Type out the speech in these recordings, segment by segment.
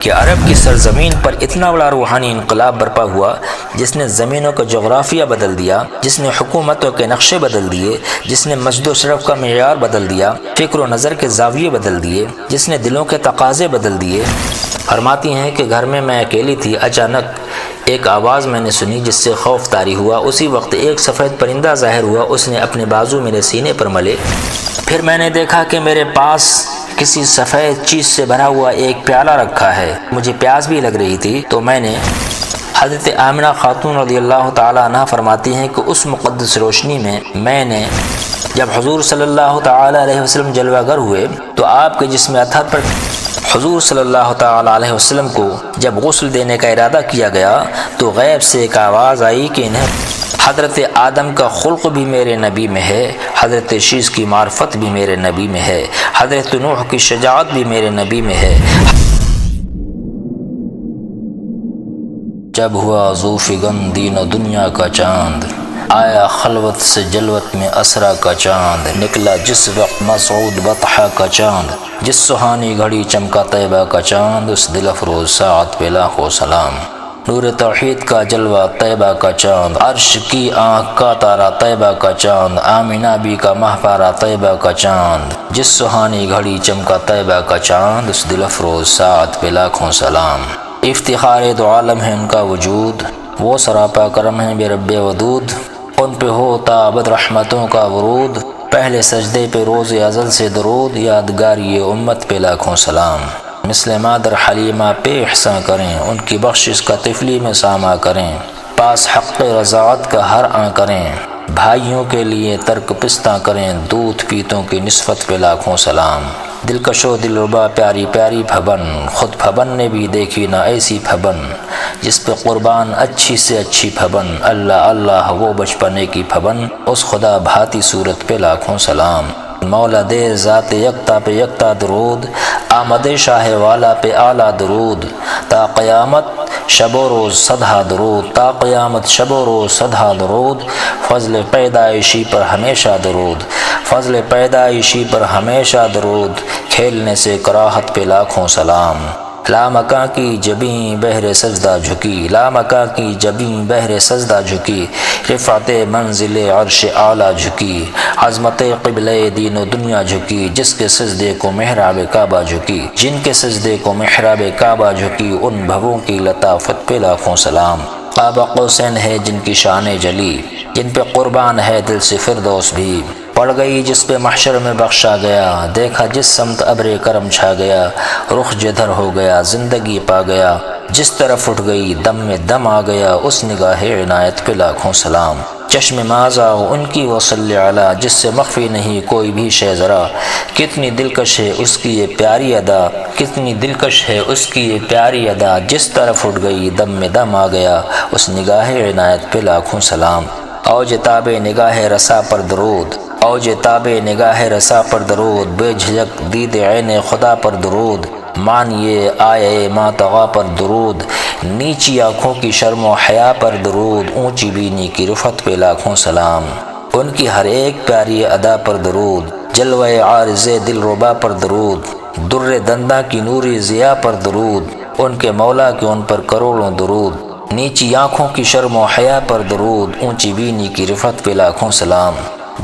کہ عرب کی سرزمین پر اتنا بڑا روحانی انقلاب برپا ہوا جس نے زمینوں کا جغرافیہ بدل دیا، جس نے حکومتوں کے نقشے بدل دیے، جس نے مسجد و شرف کا معیار بدل دیا، فکر و نظر کے زاویے بدل دیے، جس نے دلوں کے تقاضے بدل دیے۔ فرماتی ہیں کہ گھر میں اکیلی تھی، اچانک ایک آواز میں نے سنی جس سے خوف طاری ہوا۔ اسی وقت ایک سفید پرندہ ظاہر ہوا، اس نے اپنے بازو میرے سینے پر ملے۔ پھر میں نے دیکھا کہ میرے پاس کسی سفید چیز سے بھرا ہوا ایک پیالہ رکھا ہے۔ مجھے پیاس بھی لگ رہی تھی تو میں نے حضرت آمنہ خاتون رضی اللہ تعالیٰ عنہ فرماتی ہیں کہ اس مقدس روشنی میں نے جب حضور صلی اللہ تعالیٰ علیہ وسلم جلوہ گر ہوئے تو آپ کے جسم اطہر پر حضور صلی اللہ تعالیٰ علیہ وسلم کو جب غسل دینے کا ارادہ کیا گیا تو غیب سے ایک آواز آئی کہ انہیں حضرت آدم کا خلق بھی میرے نبی میں ہے، حضرت شیس کی معرفت بھی میرے نبی میں ہے، حضرت نوح کی شجاعت بھی میرے نبی میں ہے۔ جب ہوا ذو فگن دین و دنیا کا چاند، آیا خلوت سے جلوت میں اسرا کا چاند، نکلا جس وقت مسعود بطحہ کا چاند، جس سہانی گھڑی چمکا طیبہ کا چاند، اس دل افروز ساعت پہ لاکھوں سلام۔ نور توحید کا جلوہ طیبہ کا چاند، عرش کی آنکھ کا تارا طیبہ کا چاند، آمینہ بی کا مہپارا طیبہ کا چاند، جس سہانی گھڑی چمکا طیبہ کا چاند، اس دل افروز ساعت پہ لاکھوں سلام۔ افتخار دو عالم ہے ان کا وجود، وہ سراپا کرم ہے بے رب ودود، ان پہ ہوتا ابد رحمتوں کا ورود، پہلے سجدے پہ روز ازل سے درود، یادگاری امت پہ لاکھوں سلام۔ مثل مادر حلیمہ پہ احسان کریں، ان کی بخشش کا طفلی میں ساماں کریں، پاس حق رضاعت کا ہر آن کریں، بھائیوں کے لیے ترک پستہ کریں، دودھ پیتوں کی نسبت پہ لاکھوں سلام۔ دلکشو دلربا پیاری پیاری پھبن، خود پھبن نے بھی دیکھی نہ ایسی پھبن، جس پہ قربان اچھی سے اچھی پھبن، اللہ اللہ وہ بچپنے کی پھبن، اس خدا بھاتی صورت پہ لاکھوں سلام۔ مولا دے ذات یکتا پہ یکتا درود، آمد شاہ والا پہ اعلیٰ درود، تا قیامت شب و روز صدہا درود، تا قیامت شب و روز صدہا درود، فضل پیدائشی پر ہمیشہ درود، فضل پیدائشی پر ہمیشہ درود، کھیلنے سے کراہت پہ لاکھوں سلام۔ لامکاں کی جبیں بہر سجدہ جھکی، لامکاں کی جبیں بہر سجدہ جھکی، رفعت منزل عرش اعلیٰ جھکی، عظمت قبلہ دین و دنیا جھکی، جس کے سجدے کو محراب کعبہ جھکی، جن کے سجدے کو محراب کعبہ جھکی، ان بھووں کی لطافت پہ لاکھوں سلام۔ قاب قوسین ہے جن کی شان جلی، جن پہ قربان ہے دل سے فردوس بھی، پڑ گئی جس پہ محشر میں بخشا گیا، دیکھا جس سمت ابر کرم چھا گیا، رخ جدھر ہو گیا زندگی پا گیا، جس طرف اٹھ گئی دم میں دم آ گیا، اس نگاہ عنایت پہ لاکھوں سلام۔ چشم مازا ان کی وصلی علی، جس سے مخفی نہیں کوئی بھی شے ذرا، کتنی دلکش ہے اس کی یہ پیاری ادا، کتنی دلکش ہے اس کی یہ پیاری ادا، جس طرف اٹھ گئی دم میں دم آ گیا، اس نگاہ عنایت پہ لاکھوں سلام۔ اوج تاب نگاہ رسا پر درود، اوج تاب نگاہ رسا پر درود، بے جھجک دید عین خدا پر درود، مانیے آئے ماتغا پر درود، نیچی آنکھوں کی شرم و حیا پر درود، اونچی بینی کی رفعت پہ لاکھوں سلام۔ ان کی ہر ایک پیاری ادا پر درود، جلوہ عارض دلربا پر درود، در دنداں کی نوری ضیا پر درود، ان کے مولا کے ان پر کروڑوں درود، نیچی آنکھوں کی شرم و حیا پر درود، اونچی بینی کی رفعت پہ لاکھوں سلام۔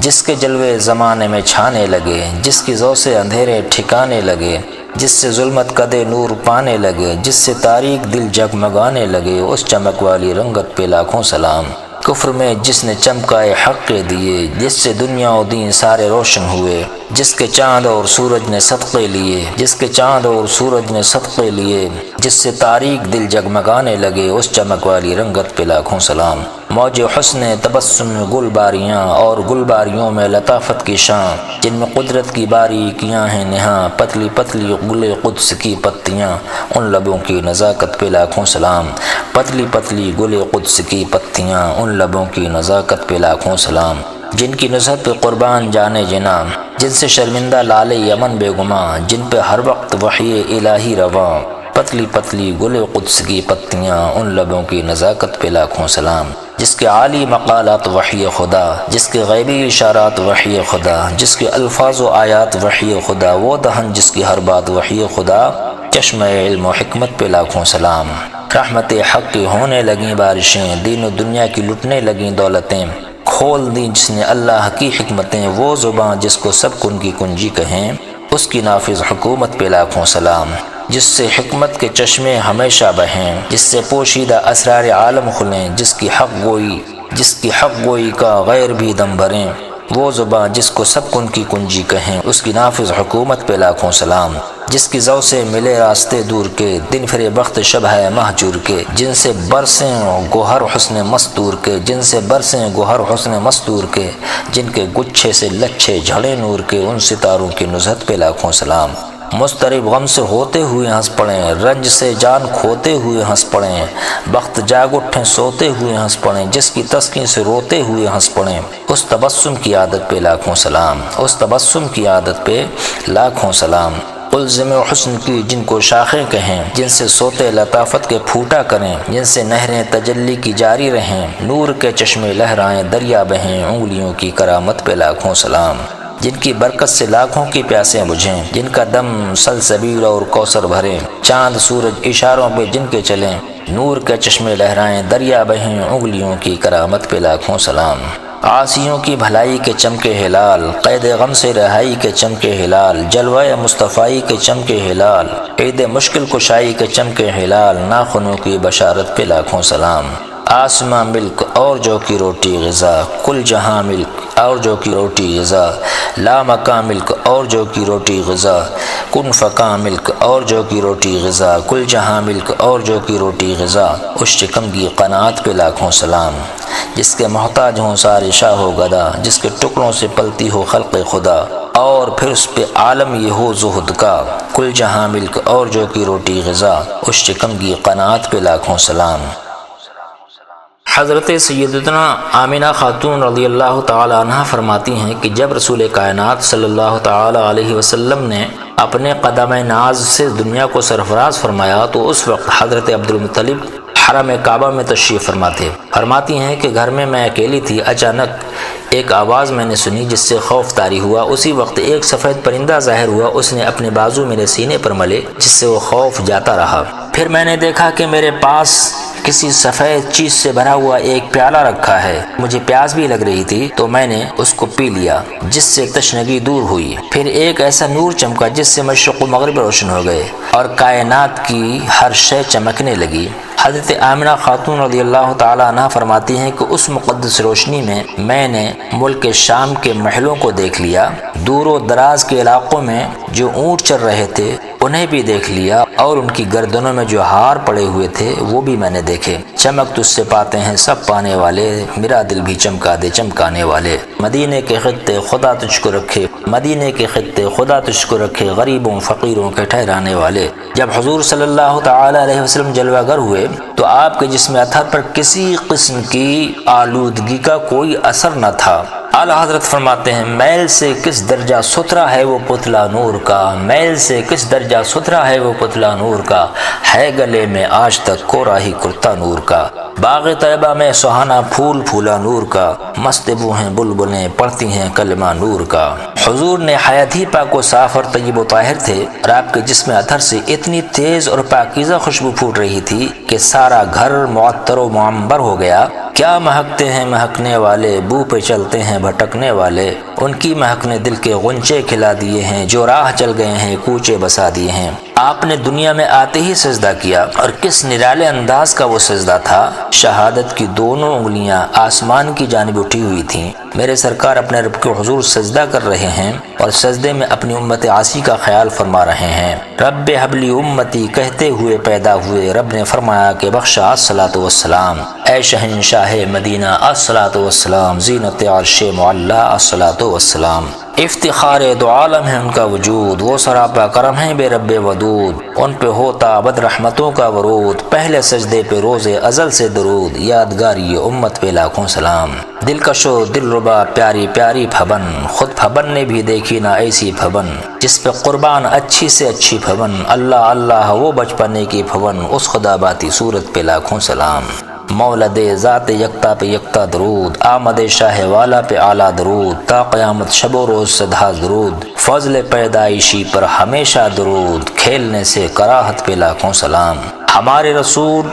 جس کے جلوے زمانے میں چھانے لگے، جس کی ذو سے اندھیرے ٹھکانے لگے، جس سے ظلمت قدے نور پانے لگے، جس سے تاریک دل جگمگانے لگے، اس چمک والی رنگت پہ لاکھوں سلام۔ کفر میں جس نے چمکائے حق دیے، جس سے دنیا و دین سارے روشن ہوئے، جس کے چاند اور سورج نے صدقے لیے، جس کے چاند اور سورج نے صدقے لیے، جس سے تاریک دل جگمگانے لگے، اس چمک والی رنگت پہ لاکھوں سلام۔ موج حسن تبسم میں گل باریاں، اور گل باریوں میں لطافت کی شان، جن میں قدرت کی باریکیاں ہیں نہاں، پتلی پتلی گل قدس کی پتیاں، ان لبوں کی نزاکت پہ لاکھوں سلام۔ پتلی پتلی گل قدس کی پتیاں، ان لبوں کی نزاکت پہ لاکھوں سلام۔ جن کی نصرت پہ قربان جانے جنا، جن سے شرمندہ لال یمن بے گماں، جن پہ ہر وقت وحی الہی رواں، پتلی پتلی گل قدس کی پتیاں، ان لبوں کی نزاکت پہ لاکھوں سلام۔ جس کے عالی مقالات وحی خدا، جس کے غیبی اشارات وحی خدا، جس کے الفاظ و آیات وحی خدا، وہ دہن جس کی ہر بات وحی خدا، چشمہ علم و حکمت پہ لاکھوں سلام۔ رحمت حق کی ہونے لگیں بارشیں، دین و دنیا کی لٹنے لگیں دولتیں، کھول دیں جس نے اللہ کی حکمتیں، وہ زباں جس کو سب کن کی کنجی کہیں، اس کی نافذ حکومت پہ لاکھوں سلام۔ جس سے حکمت کے چشمے ہمیشہ بہیں، جس سے پوشیدہ اسرار عالم کھلیں، جس کی حق گوئی کا غیر بھی دم بھریں، وہ زباں جس کو سب کن کی کنجی کہیں، اس کی نافذ حکومت پہ لاکھوں سلام۔ جس کی ذو سے ملے راستے دور کے، دن پھرے بخت شب ہے مہجور کے، جن سے برسیں گوہر حسن مستور کے، جن کے گچھے سے لچھے جھڑے نور کے، ان ستاروں کی نزہت پہ لاکھوں سلام۔ مضطرب غم سے ہوتے ہوئے ہنس پڑیں، رنج سے جان کھوتے ہوئے ہنس پڑیں، بخت جاگ اٹھیں سوتے ہوئے ہنس پڑیں، جس کی تسکین سے روتے ہوئے ہنس پڑیں، اس تبسم کی عادت پہ لاکھوں سلام۔ الزم حسن کی جن کو شاخیں کہیں، جن سے سوتے لطافت کے پھوٹا کریں، جن سے نہریں تجلی کی جاری رہیں، نور کے چشمے لہرائیں دریا بہیں، انگلیوں کی کرامت پہ لاکھوں سلام۔ جن کی برکت سے لاکھوں کی پیاسیں بجھیں، جن کا دم سلسبیل اور کوثر بھریں، چاند سورج اشاروں پہ جن کے چلیں، نور کے چشمے لہرائیں دریا بہیں، انگلیوں کی کرامت پہ لاکھوں سلام۔ عاصیوں کی بھلائی کے چمکے ہلال، قید غم سے رہائی کے چمکے ہلال، جلوہ مصطفی کے چمکے ہلال، عید مشکل کشائی کے چمکے ہلال، ناخنوں کی بشارت پہ لاکھوں سلام۔ آسماں ملک اور جو کی روٹی غذا، کل جہاں ملک اور جو کی روٹی غذا، لا مکاں ملک اور جو کی روٹی غذا، کن فکاں ملک اور جو کی روٹی غذا، کل جہاں ملک اور جو کی روٹی غذا، اس شکم کی قناعت پہ لاکھوں سلام۔ جس کے محتاج ہوں سارے شاہ و گدا، جس کے ٹکڑوں سے پلتی ہو خلق خدا، اور پھر اس پہ عالم یہ ہو زہد کا، کل جہاں ملک اور جو کی روٹی غذا، اس شکم کی قناعت پہ لاکھوں سلام۔ حضرت سیدتنا آمنہ خاتون رضی اللہ تعالی عنہ فرماتی ہیں کہ جب رسول کائنات صلی اللہ تعالی علیہ وسلم نے اپنے قدم ناز سے دنیا کو سرفراز فرمایا تو اس وقت حضرت عبدالمطلب حرم کعبہ میں تشریف فرماتی ہیں کہ گھر میں اکیلی تھی، اچانک ایک آواز میں نے سنی جس سے خوف طاری ہوا۔ اسی وقت ایک سفید پرندہ ظاہر ہوا، اس نے اپنے بازو میرے سینے پر ملے جس سے وہ خوف جاتا رہا۔ پھر میں نے دیکھا کہ میرے پاس کسی سفید چیز سے بھرا ہوا ایک پیالہ رکھا ہے، مجھے پیاس بھی لگ رہی تھی تو میں نے اس کو پی لیا جس سے تشنگی دور ہوئی۔ پھر ایک ایسا نور چمکا جس سے مشرق و مغرب روشن ہو گئے اور کائنات کی ہر شے چمکنے لگی۔ حضرت آمنہ خاتون رضی اللہ تعالی عنہ فرماتی ہیں کہ اس مقدس روشنی میں نے ملک شام کے محلوں کو دیکھ لیا، دور و دراز کے علاقوں میں جو اونٹ چر رہے تھے انہیں بھی دیکھ لیا، اور ان کی گردنوں میں جو ہار پڑے ہوئے تھے وہ بھی میں نے دیکھے۔ چمک تجھ سے پاتے ہیں سب پانے والے، میرا دل بھی چمکا دے چمکانے والے۔ مدینے کے خطے خدا تجھ کو رکھے، غریبوں فقیروں کے ٹھہرانے والے۔ جب حضور صلی اللہ تعالی علیہ وسلم جلوہ گر ہوئے تو آپ کے جسم اطہر پر کسی قسم کی آلودگی کا کوئی اثر نہ تھا۔ اعلی حضرت فرماتے ہیں میل سے کس درجہ ستھرا ہے وہ پتلا نور کا، میل سے کس درجہ ستھرا ہے وہ پتلا نور کا، ہے گلے میں آج تک کورا ہی کرتا نور کا۔ باغ طیبہ میں سہانا پھول پھولا نور کا، مست بو ہیں بلبلیں پڑھتی ہیں کلمہ نور کا۔ حضور نے حیات ہی پاک و صاف اور طیب و طاہر تھے، اور آپ کے جسم اطہر سے اتنی تیز اور پاکیزہ خوشبو پھوٹ رہی تھی کہ سارا گھر معطر و معمبر ہو گیا۔ کیا مہکتے ہیں مہکنے والے، بو پہ چلتے ہیں بھٹکنے والے، ان کی مہک نے دل کے غنچے کھلا دیے ہیں، جو راہ چل گئے ہیں کوچے بسا دیے ہیں۔ آپ نے دنیا میں آتے ہی سجدہ کیا، اور کس نرالے انداز کا وہ سجدہ تھا۔ شہادت کی دونوں انگلیاں آسمان کی جانب اٹھی ہوئی تھیں۔ میرے سرکار اپنے رب کے حضور سجدہ کر رہے ہیں اور سجدے میں اپنی امت عاصی کا خیال فرما رہے ہیں۔ رب حبلی امتی کہتے ہوئے پیدا ہوئے، رب نے فرمایا کہ بخشا الصلاۃ والسلام، اے شہنشاہ مدینہ الصلاۃ والسلام، زینت عرش معلی الصلاۃ والسلام۔ افتخار دو عالم ہے ان کا وجود، وہ سراپا کرم ہے بے رب ودود، ان پہ ہوتا ابد رحمتوں کا ورود، پہلے سجدے پہ روز ازل سے درود، یادگاری امت پہ لاکھوں سلام۔ دلکش و دل ربا پیاری پیاری پھبن، خود پھبن نے بھی دیکھی نہ ایسی پھبن، جس پہ قربان اچھی سے اچھی پھبن، اللہ اللہ وہ بچپنے کی پھبن، اس خدا باتی صورت پہ لاکھوں سلام۔ مولد ذات یکتا پہ یکتا درود، آمد شاہ والا پہ اعلیٰ درود، تا قیامت شب و روز صدہ درود، فضل پیدائشی پر ہمیشہ درود، کھیلنے سے کراہت پہ لاکھوں سلام۔ ہمارے رسول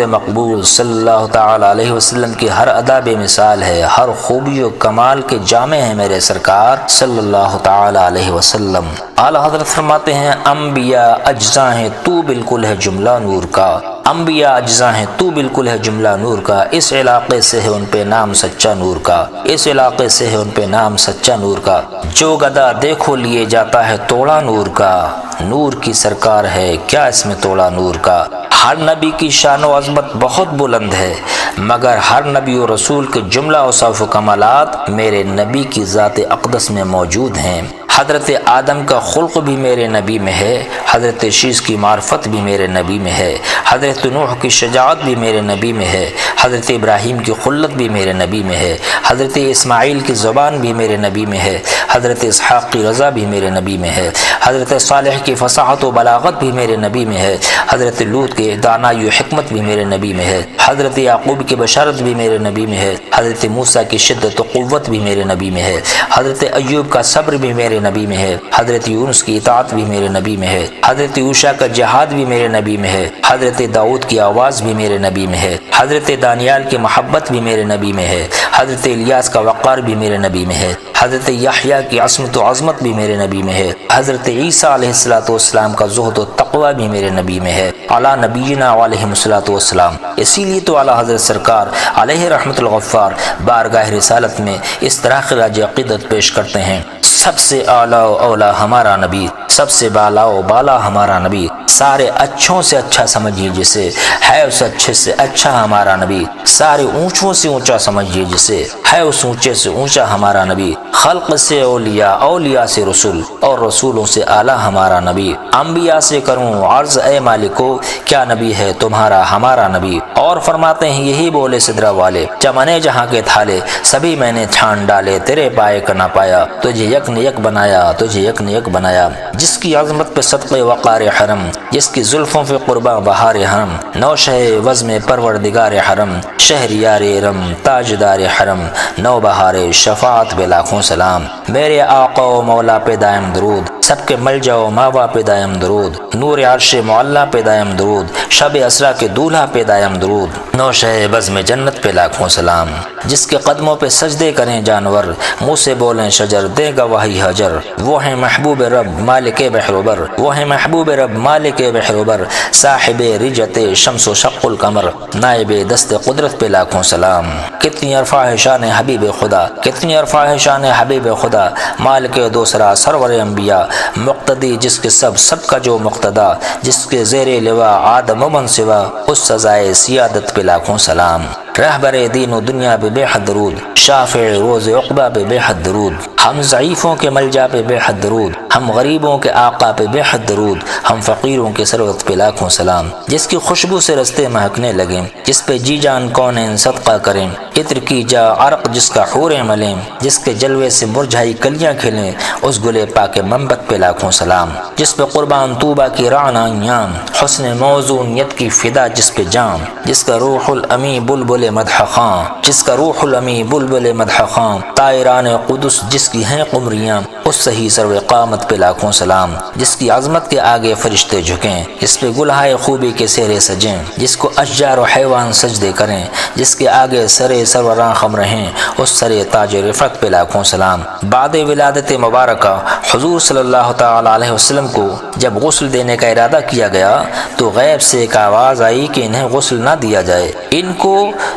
مقبول صلی اللہ تعالی علیہ وسلم کی ہر ادا بے مثال ہے، ہر خوبی و کمال کے جامع ہیں میرے سرکار صلی اللہ تعالی علیہ وسلم۔ اعلیٰ حضرت فرماتے ہیں انبیاء اجزاء ہیں تو بالکل ہے جملہ نور کا، انبیاء اجزاء ہیں تو بالکل ہے جملہ نور کا، اس علاقے سے ہے ان پہ نام سچا نور کا، اس علاقے سے ہے ان پہ نام سچا نور کا، جو گدا دیکھو لیے جاتا ہے توڑا نور کا، نور کی سرکار ہے کیا اس میں توڑا نور کا۔ ہر نبی کی شان و عظمت بہت بلند ہے، مگر ہر نبی و رسول کے جملہ اوصاف و کمالات میرے نبی کی ذات اقدس میں موجود ہیں۔ حضرت آدم کا خلق بھی میرے نبی میں ہے، حضرت شیس کی معرفت بھی میرے نبی میں ہے، حضرت نوح کی شجاعت بھی میرے نبی میں ہے، حضرت ابراہیم کی خلت بھی میرے نبی میں ہے، حضرت اسماعیل کی زبان بھی میرے نبی میں ہے، حضرت اسحاق کی رضا بھی میرے نبی میں ہے، حضرت صالح کی فصاحت و بلاغت بھی میرے نبی میں ہے، حضرت لوط کے دانائی و حکمت بھی میرے نبی میں ہے، حضرت یعقوب کی بشارت بھی میرے نبی میں ہے، حضرت موسیٰ کی شدت و قوت بھی میرے نبی میں ہے، حضرت ایوب کا صبر بھی میرے نبی میں ہے، حضرت یونس کی اطاعت بھی میرے نبی میں ہے، حضرت یوشع کا جہاد بھی میرے نبی میں ہے، حضرت داؤد کی آواز بھی میرے نبی میں ہے، حضرت دانیال کی محبت بھی میرے نبی میں ہے، حضرت الیاس کا وقار بھی میرے نبی میں ہے، حضرت یحییٰ کی عصمت و عظمت بھی میرے نبی میں ہے، حضرت عیسیٰ علیہ السلام کا زہد و تقوی بھی میرے نبی میں ہے، علی نبینا علیہ السلام۔ اسی لیے تو اعلیٰ حضرت سرکار علیہ رحمت الغفار بارگاہ رسالت میں اس طرح خراج عقیدت پیش کرتے ہیں، سب سے اعلیٰ و اولا ہمارا نبی، سب سے بالا و بالا ہمارا نبی، سارے اچھوں سے اچھا سمجھیے جسے، ہے اس اچھے سے اچھا ہمارا نبی، سارے اونچوں سے اونچا سمجھیے جسے، ہے اس اونچے سے اونچا ہمارا نبی، خلق سے اولیاء، اولیاء سے رسول، اور رسولوں سے اعلیٰ ہمارا نبی، انبیاء سے کروں عرض اے مالکو، کیا نبی ہے تمہارا ہمارا نبی۔ اور فرماتے ہیں یہی بولے سدرہ والے، چمنے جہاں کے تھالے سبھی میں نے چھان ڈالے، تیرے پائے کا نہ پایا، تجھے یک نے یک بنایا، تجھے یک نے یک بنایا، جس کی عظمت پہ صدقے وقار حرم، جس کی زلفوں پہ قرباں بہار حرم، نوشہ وزم پروردگار حرم، شہریار ارم تاجدار حرم، نو بہار شفاعت بے لاکھوں سلام۔ میرے آقا و مولا پہ دائم درود، سب کے مل جاؤ ماوا پہ دائم درود، نور عرش معلیٰ پہ دائم درود، شب اسرا کے دولہا پہ دائم درود، نوشہ بزم جنت پہ لاکھوں سلام۔ جس کے قدموں پہ سجدے کریں جانور، منہ سے بولیں شجر، دے گواہی حجر، وہ ہیں محبوب رب مالک بحروبر، وہ ہیں محبوب رب مالک بحروبر، صاحب رجت شمس و شق القمر، نائب دست قدرت پہ لاکھوں سلام۔ کتنی عرفہ ہے شان حبیب خدا، کتنی عرفہ ہے شان حبیب خدا، مالک دوسرا سرور انبیاء، مقتدی جس کے سب کا جو مقتدا، جس کے زیر لوا آدم و من سوا، اس سزائے سیادت پہ لاکھوں سلام۔ رہبر دین و دنیا پہ بے حد درود، شافع روز عقبہ پہ بے حد درود، ہم ضعیفوں کے ملجا پہ بے حد درود، ہم غریبوں کے آقا پہ بے حد درود، ہم فقیروں کے ثروت پہ لاکھوں سلام۔ جس کی خوشبو سے رستے مہکنے لگیں، جس پہ جی جان کونین صدقہ کریں، عطر کی جا عرق جس کا حوریں ملیں، جس کے جلوے سے مرجھائی کلیاں کھلیں، اس گلے پاک منبت پہ لاکھوں سلام۔ جس پہ قربان طوبہ کی رعنائیاں، حسن موزونیت کی فدا جس پہ جان، جس کا روح الامی بلبل مدح خاں، جس کا روح الامی بلبل مدح خاں، طائران قدس جس کی ہیں قمریاں، اس صحیح سرو قامت پہ لاکھوں سلام۔ جس کی عظمت کے آگے فرشتے جھکیں، جس پہ گلہائے خوبی کے سیرے سجیں، جس کو اشجار و حیوان سجدے کریں، جس کے آگے سرے سروراں خم رہیں، اس سرے تاج رفعت پہ لاکھوں سلام۔ بعد ولادت مبارکہ حضور صلی اللہ تعالی علیہ وسلم کو جب غسل دینے کا ارادہ کیا گیا تو غیب سے ایک آواز آئی کہ انہیں غسل نہ دیا جائے، ان کو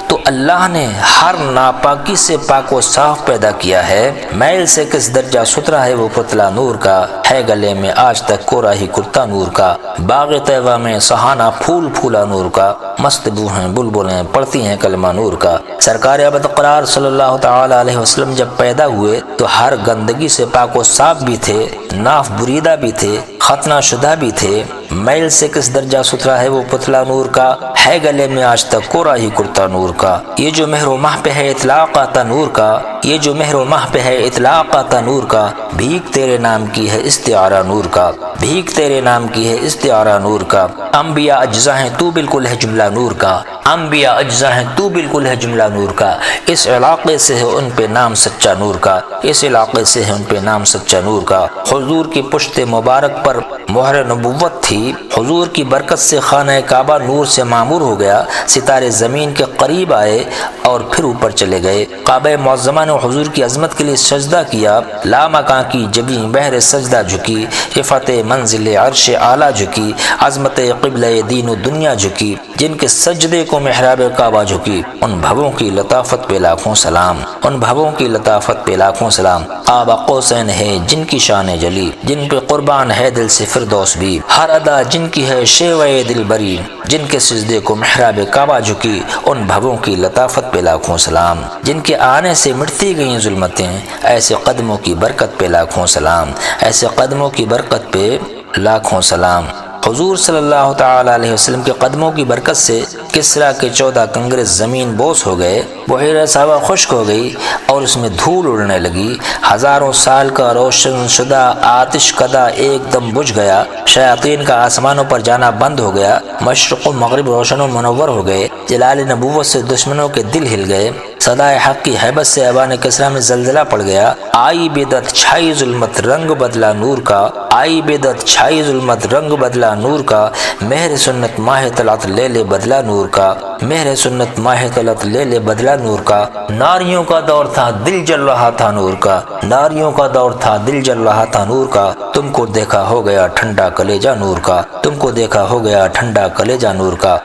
تو اللہ نے ہر ناپاکی سے پاک و صاف پیدا کیا ہے، میل سے کس درجہ ستھرا ہے وہ پتلا نور کا، ہے گلے میں آج تک کورا ہی کرتا نور کا، باغ طیبہ میں سہانا پھول پھولا نور کا، مست بو ہیں بلبلیں پڑھتی ہیں کلمہ نور کا۔ سرکار ابد قرار صلی اللہ تعالی علیہ وسلم جب پیدا ہوئے تو ہر گندگی سے پاک و صاف بھی تھے، ناف بریدہ بھی تھے، ختنہ شدہ بھی تھے، میل سے کس درجہ ستھرا ہے وہ پتلا نور کا، ہے گلے میں آج تک کورا ہی کرتا نور کا۔ یہ جو مہر و ماہ پہ ہے اطلاق آتا نور کا، یہ جو مہر و ماہ پہ ہے اطلاق آتا نور کا، بھیک تیرے نام کی ہے استعارہ نور کا، بھیک تیرے نام کی ہے استعارہ نور کا۔ انبیاء اجزا ہیں تو بالکل ہے جملہ نور کا، انبیاء اجزا ہیں تو بالکل ہے جملہ نور کا۔ اس علاقے سے ہے ان پہ نام سچا نور کا، اس علاقے سے ہے ان پہ نام سچا نور کا۔ حضور کی پشت مبارک پر مہر نبوت تھی، حضور کی برکت سے خانہ کعبہ نور سے معمور ہو گیا، ستارے زمین کے قریب آئے اور پھر اوپر چلے گئے۔ کعبہ معظمہ نے حضور کی عظمت کے لیے سجدہ کیا، لامکاں کی جگیں بہر سجدہ جھکی، رفعت منزل عرش اعلیٰ جھکی، عظمت قبلہ دین و دنیا جھکی، جن کے سجدے کو محراب کعبہ جھکی، ان بھووں کی لطافت پہ لاکھوں سلام، ان بھووں کی لطافت پہ لاکھوں سلام۔ قاب قوسین ہے جن کی شان جلی، جن پہ قربان ہے دل سے فردوس بھی، ہر ادا جن کی ہے شیوہ دل بری، جن کے سجدے کو محراب کعبہ جھکی، ان بھووں کی لطافت پہ لاکھوں سلام، جن کے آنے سے مٹتی گئیں ظلمتیں، ایسے قدموں کی برکت پہ لاکھوں سلام، ایسے قدموں کی برکت پہ لاکھوں سلام۔ حضور صلی اللہ تعالی علیہ وسلم کے قدموں کی برکت سے کسریٰ کے 14 کنگرے زمین بوس ہو گئے، بحیرہ صحابہ خشک ہو گئی اور اس میں دھول اڑنے لگی، ہزاروں سال کا روشن شدہ آتش کدہ ایک دم بجھ گیا، شیاطین کا آسمانوں پر جانا بند ہو گیا، مشرق و مغرب روشن و منور ہو گئے، جلال نبوت سے دشمنوں کے دل ہل گئے، صدائے حق کی حیبت سے ایوان کسریٰ میں زلزلہ پڑ گیا، آئی بدعت چھائی ظلمت رنگ بدلا نور کا، آئی بدعت چھائی ظلمت رنگ بدلا نور کا، مہر سنت ماہ طلعت لے لے بدلا نور کا، مہر سنت ماہ طلعت لے لے بدلا نور کا۔ ناریوں کا دور تھا دل جل رہا تھا نور کا، ناریوں کا دور تھا دل جل رہا تھا نور کا، تم کو دیکھا ہو گیا ٹھنڈا کلیجہ نور کا، تم کو دیکھا ہو گیا ٹھنڈا کلیجہ نور کا۔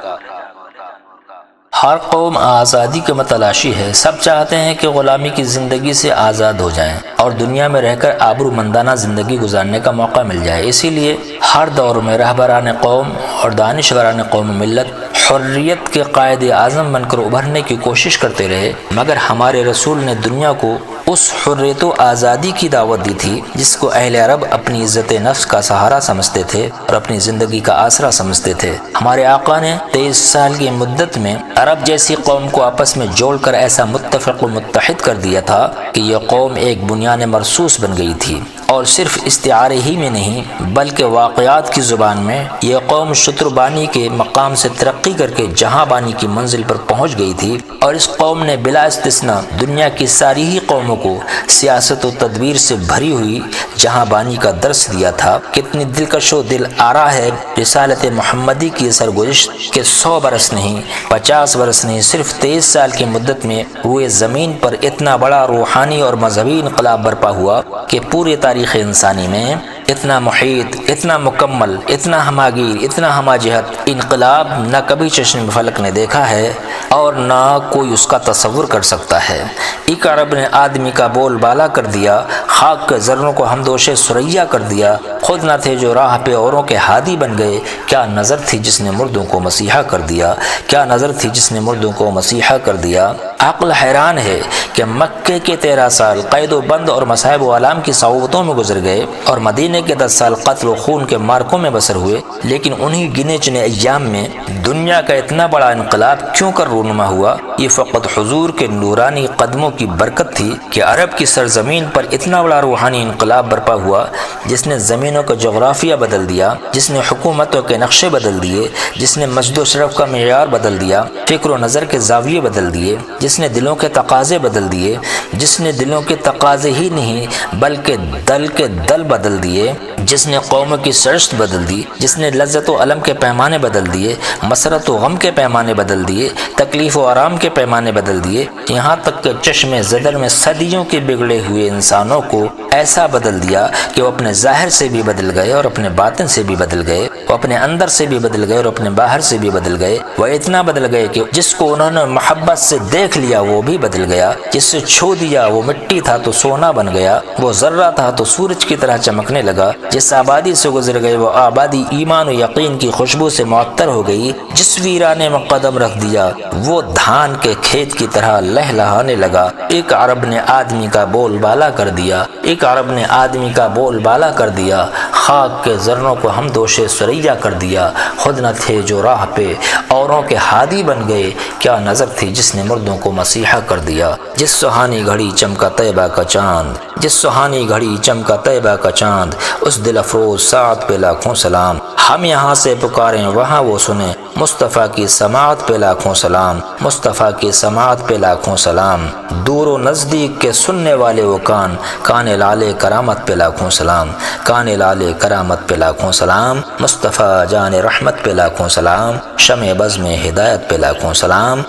ہر قوم آزادی کے متلاشی ہے، سب چاہتے ہیں کہ غلامی کی زندگی سے آزاد ہو جائیں اور دنیا میں رہ کر آبرومندانہ زندگی گزارنے کا موقع مل جائے۔ اسی لیے ہر دور میں رہبران قوم اور دانشوران قوم ملت حریت کے قائد اعظم بن کر ابھرنے کی کوشش کرتے رہے، مگر ہمارے رسول نے دنیا کو اس حریت و آزادی کی دعوت دی تھی جس کو اہل عرب اپنی عزت نفس کا سہارا سمجھتے تھے اور اپنی زندگی کا آسرا سمجھتے تھے۔ ہمارے آقا نے 23 سال کی مدت میں عرب جیسی قوم کو آپس میں جوڑ کر ایسا متفق و متحد کر دیا تھا کہ یہ قوم ایک بنیان مرصوص بن گئی تھی، اور صرف استعارے ہی میں نہیں بلکہ واقعات کی زبان میں یہ قوم شتربانی کے مقام سے ترقی کر کے جہاں بانی کی منزل پر پہنچ گئی تھی، اور اس قوم نے بلا استثناء دنیا کی ساری ہی قوموں کو سیاست و تدبیر سے بھری ہوئی جہاں بانی کا درس دیا تھا۔ کتنی دلکش و دل آرا ہے رسالت محمدی کی سرگزشت کہ 100 برس نہیں، 50 برس نہیں، صرف 23 سال کی مدت میں روئے زمین پر اتنا بڑا روحانی اور مذہبی انقلاب برپا ہوا کہ پورے تاریخ انسانی میں اتنا محیط، اتنا مکمل، اتنا ہماگیر، اتنا ہمہ جہت انقلاب نہ کبھی چشم فلک نے دیکھا ہے اور نہ کوئی اس کا تصور کر سکتا ہے۔ ایک عرب نے آدمی کا بول بالا کر دیا، خاک کے ذروں کو ہمدوش ثریا کر دیا، خود نہ تھے جو راہ پہ اوروں کے ہادی بن گئے، کیا نظر تھی جس نے مردوں کو مسیحا کر دیا، کیا نظر تھی جس نے مردوں کو مسیحا کر دیا۔ عقل حیران ہے کہ مکے کے 13 سال قید و بند اور مصائب و آلام کی صعوبتوں میں گزر گئے اور مدینے کے 10 سال قتل و خون کے مارکوں میں بسر ہوئے، لیکن انہی گنے چنے ایام میں دنیا کا اتنا بڑا انقلاب کیوں کر رونما ہوا؟ یہ فقط حضور کے نورانی قدموں کی برکت تھی کہ عرب کی سرزمین پر اتنا بڑا روحانی انقلاب برپا ہوا جس نے زمینوں کا جغرافیہ بدل دیا، جس نے حکومتوں کے نقشے بدل دیے، جس نے مجد و شرف کا معیار بدل دیا، فکر و نظر کے زاویے بدل دیے، جس نے دلوں کے تقاضے بدل دیے، جس نے دلوں کے تقاضے ہی نہیں بلکہ دل کے دل بدل دیے، جس نے قوموں کی سرشت بدل دی، جس نے لذت و علم کے پیمانے بدل دیے، مسرت و غم کے پیمانے بدل دیے، تکلیف و آرام کے پیمانے بدل دیے، یہاں تک کہ چشم زدر میں صدیوں کے بگڑے ہوئے انسانوں کو ایسا بدل دیا کہ وہ اپنے ظاہر سے بھی بدل گئے اور اپنے باطن سے بھی بدل گئے، وہ اپنے اندر سے بھی بدل گئے اور اپنے باہر سے بھی بدل گئے، وہ اتنا بدل گئے کہ جس کو انہوں نے محبت سے دیکھ لیا وہ بھی بدل گیا، جس سے چھو دیا وہ مٹی تھا تو سونا بن گیا، وہ ذرہ تھا تو سورج کی طرح چمکنے لگا، جس آبادی سے گزر گئے وہ آبادی ایمان ایمان و یقین کی خوشبو سے معطر ہو گئی، جس ویرانے میں قدم رکھ دیا وہ دھان کے کھیت کی طرح لہلہانے لگا۔ ایک عرب نے آدمی کا بول بالا کر دیا، ایک عرب نے آدمی کا بول بالا کر دیا، خاک کے ذروں کو ہم دوش ثریا کر دیا۔ خود نہ تھے جو راہ پہ اوروں کے ہادی بن گئے، کیا نظر تھی جس نے مردوں کو مسیحا کر دیا۔ جس سہانی گھڑی چمکا طیبہ کا چاند، جس سہانی گھڑی چمکا طیبہ کا چاند، اس دل افروز ساعت پہ لاکھوں سلام۔ ہم یہاں سے پکاریں وہاں وہ سنیں، مصطفیٰ کی سماعت پہ لاکھوں سلام، مصطفیٰ کی سماعت پہ لاکھوں سلام۔ دور و نزدیک کے سننے والے وہ کان لالے کرامت پہ لاکھوں سلام، کان لالے کرامت پہ لاکھوں سلام۔ مصطفیٰ جان رحمت پہ لاکھوں سلام، شمع بزم ہدایت پہ لاکھوں سلام۔